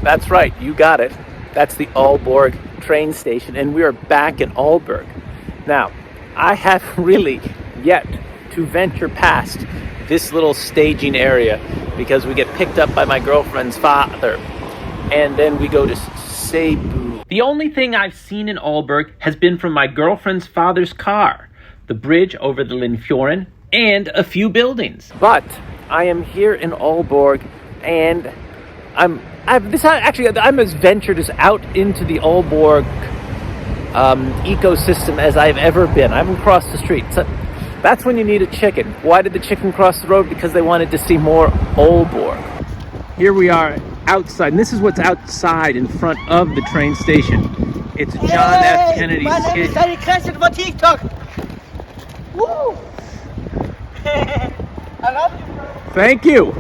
That's right, you got it. That's the Aalborg train station, and we are back in Aalborg. Now, I have really yet to venture past this little staging area because we get picked up by my girlfriend's father, and then we go to Cebu. The only thing I've seen in Aalborg has been from my girlfriend's father's car, the bridge over the Linfjorden, and a few buildings. But I am here in Aalborg, and I'm as ventured as out into the Aalborg ecosystem as I've ever been. I haven't crossed the street. So that's when you need a chicken. Why did the chicken cross the road? Because they wanted to see more Aalborg. Here we are outside, and this is what's outside in front of the train station. It's John F. Kennedy's TikTok. Woo! I love you, bro. Thank you.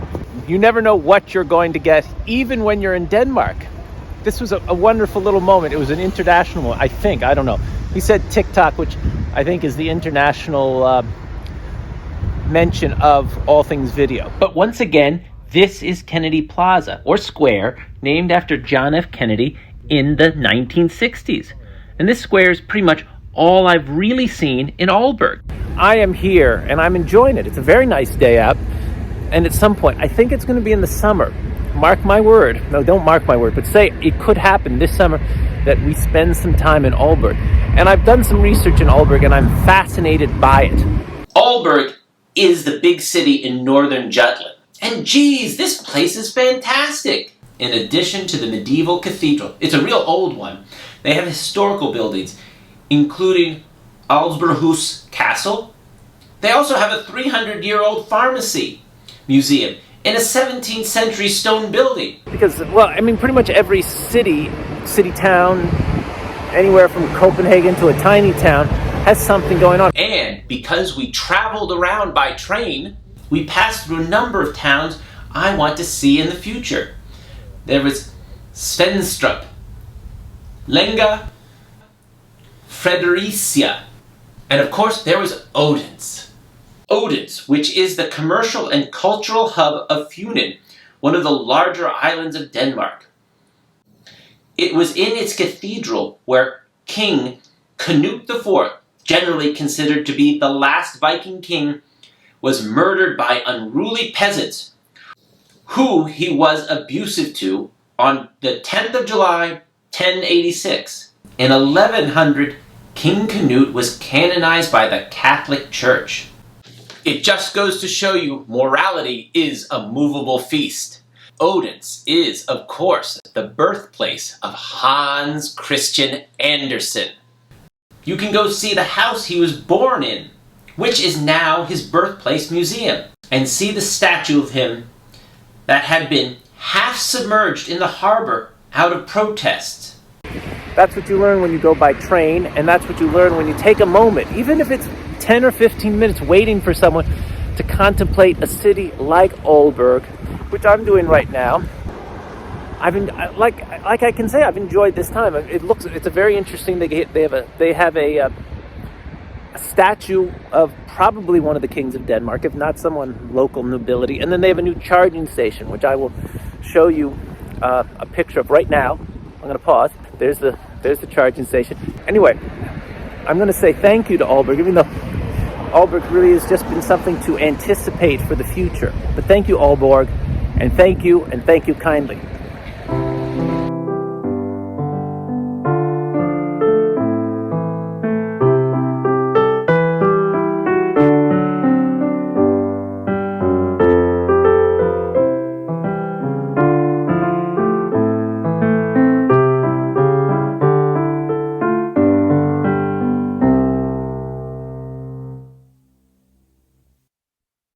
You never know what you're going to get, even when you're in Denmark. This was a wonderful little moment. It was an international one, I think. I don't know. He said TikTok, which I think is the international mention of all things video. But once again, this is Kennedy Plaza, or Square, named after John F. Kennedy in the 1960s. And this square is pretty much all I've really seen in Aalborg. I am here, and I'm enjoying it. It's a very nice day out. And at some point, I think it's going to be in the summer. Mark my word. No, don't mark my word, but say it could happen this summer that we spend some time in Aalborg. And I've done some research in Aalborg, and I'm fascinated by it. Aalborg is the big city in northern Jutland. And geez, this place is fantastic. In addition to the medieval cathedral, it's a real old one, they have historical buildings, including Aalborghus Castle. They also have a 300-year-old pharmacy museum in a 17th century stone building. Because, well, I mean, pretty much every city town, anywhere from Copenhagen to a tiny town, has something going on. And because we traveled around by train, we passed through a number of towns I want to see in the future. There was Svenstrup, Lenga, Fredericia, and of course there was Odense. Odense, which is the commercial and cultural hub of Funen, one of the larger islands of Denmark. It was in its cathedral where King Canute IV, generally considered to be the last Viking king, was murdered by unruly peasants who he was abusive to on the 10th of July, 1086. In 1100, King Canute was canonized by the Catholic Church. It just goes to show you morality is a movable feast. Odense is, of course, the birthplace of Hans Christian Andersen. You can go see the house he was born in, which is now his birthplace museum, and see the statue of him that had been half submerged in the harbor out of protests. That's what you learn when you go by train, and that's what you learn when you take a moment, even if it's 10 or 15 minutes waiting for someone to contemplate a city like Aalborg, which I'm doing right now. I've been, like I can say, I've enjoyed this time. It's a very interesting. They have a statue of probably one of the kings of Denmark, if not someone local nobility, and then they have a new charging station, which I will show you a picture of right now. I'm going to pause. There's the charging station. Anyway, I'm going to say thank you to Aalborg, even though Aalborg really has just been something to anticipate for the future. But thank you, Aalborg, and thank you kindly.